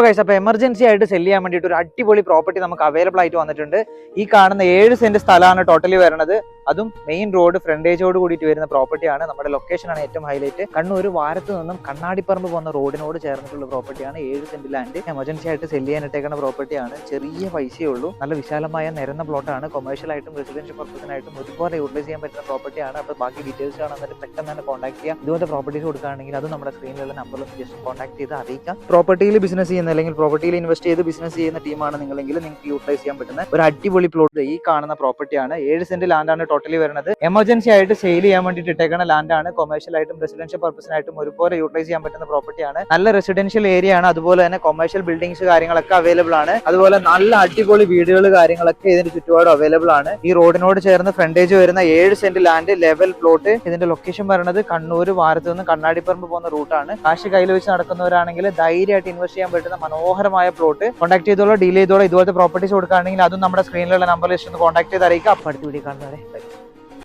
അപ്പോൾ എമർജൻസി ആയിട്ട് സെല് ചെയ്യാൻ വേണ്ടിയിട്ട് ഒരു അടിപൊളി പ്രോപ്പർട്ടി നമുക്ക് അവൈലബിൾ ആയിട്ട് വന്നിട്ടുണ്ട്. ഈ കാണുന്ന 7 സെന്റ് സ്ഥലമാണ് ടോട്ടലി വരുന്നത്. അതും മെയിൻ റോഡ് ഫ്രണ്ടേജോട് കൂടിയിട്ട് വരുന്ന പ്രോപ്പർട്ടിയാണ്. നമ്മുടെ ലൊക്കേഷനാണ് ഏറ്റവും ഹൈലൈറ്റ്. കണ്ണൂർ വാരത്ത് നിന്നും കണ്ണാടിപ്പറമ്പ് പോകുന്ന റോഡിനോട് ചേർന്നിട്ടുള്ള പ്രോപ്പർട്ടിയാണ്. 7 സെന്റ് ലാൻഡ് എമർജൻസി ആയിട്ട് സെല് ചെയ്യാൻ ഇട്ടേക്കുന്ന പ്രോപ്പർട്ടിയാണ്. ചെറിയ പൈസയേ ഉള്ളൂ. നല്ല വിശാലമായ നിരന്ന പ്ലോട്ടാണ്. കൊമേഴ്ഷ്യൽ ആയിട്ടും റെസിഡൻഷ്യൽ പർപ്പസിനായിട്ടും ഒരുപോലെ യൂട്ടിലൈസ് ചെയ്യാൻ പറ്റുന്ന പ്രോപ്പർട്ടിയാണ്. അപ്പോൾ ബാക്കി ഡീറ്റെയിൽസ് കാണാൻ പെട്ടെന്ന് തന്നെ കോൺടാക്ട് ചെയ്യാം. ഇതുപോലത്തെ പ്രോപ്പർട്ടീസ് കൊടുക്കുകയാണെങ്കിൽ അത് നമ്മുടെ സ്ക്രീനിലുള്ള നമ്പറിൽ ജസ്റ്റ് കോൺടാക്ട് ചെയ്ത് അറിയിക്കാം. പ്രോപ്പർട്ടിയിൽ ബിസിനസ് ചെയ്യുന്ന അല്ലെങ്കിൽ പ്രോപ്പർട്ടിയിൽ ഇൻവെസ്റ്റ് ചെയ്ത് ബിസിനസ് ചെയ്യുന്ന ടീമാണ് നിങ്ങളെങ്കിൽ നിങ്ങൾക്ക് യൂട്ടിലൈസ് ചെയ്യാൻ പറ്റുന്ന ഒരു അടിപൊളി പ്ലോട്ട് ഈ കാണുന്ന പ്രോപ്പർട്ടിയാണ്. 7 സെന്റ് ലാൻഡാണ് ടോട്ടലി വരുന്നത്. എമർജൻസി ആയിട്ട് സെയിൽ ചെയ്യാൻ വേണ്ടിയിട്ട് ഇട്ടേക്കുന്ന ലാൻഡാണ്. കൊമേഴ്ഷ്യൽ ആയിട്ടും റെസിഡൻഷ്യൽ പർപ്പസിനായിട്ടും ഒരുപോലെ യൂട്ടിലൈസ് ചെയ്യാൻ പറ്റുന്ന പ്രോപ്പർട്ടിയാണ്. നല്ല റെസിഡൻഷ്യൽ ഏരിയ ആണ്. അതുപോലെ തന്നെ കൊമേഴ്ഷ്യൽ ബിൽഡിംഗ്സ് കാര്യങ്ങളൊക്കെ അവൈലബിൾ ആണ്. അതുപോലെ നല്ല അടിപൊളി വീടുകൾ കാര്യങ്ങളൊക്കെ ഇതിന്റെ ചുറ്റുപാടും അവൈലബിൾ ആണ്. ഈ റോഡിനോട് ചേർന്ന് ഫ്രണ്ടേജ് വരുന്ന 7 സെന്റ് ലാൻഡ് ലെവൽ പ്ലോട്ട്. ഇതിന്റെ ലൊക്കേഷൻ പറയുന്നത് കണ്ണൂർ വാരത്ത് നിന്ന് കണ്ണാടിപ്പറമ്പ് പോകുന്ന റൂട്ടാണ്. കാശ് കയ്യിൽ വെച്ച് നടക്കുന്നവരാണെങ്കിൽ ധൈര്യമായിട്ട് ഇൻവെസ്റ്റ് ചെയ്യാൻ പറ്റുന്ന മനോഹരമായ പ്ലോട്ട്. കോൺടാക്ട് ചെയ്തോളൂ, ഡീൽ ചെയ്തോളൂ. ഇതുപോലത്തെ പ്രോപ്പർട്ടീസ് കൊടുക്കുകയാണെങ്കിൽ അതും നമ്മുടെ സ്ക്രീനിലുള്ള നമ്പർ ലിസ്റ്റ് ഒന്ന് കോൺടാക്ട് ചെയ്ത് അറിയിക്കാം. അപ്പോൾ അടുത്ത വീഡിയോ കാണുന്നവരെ.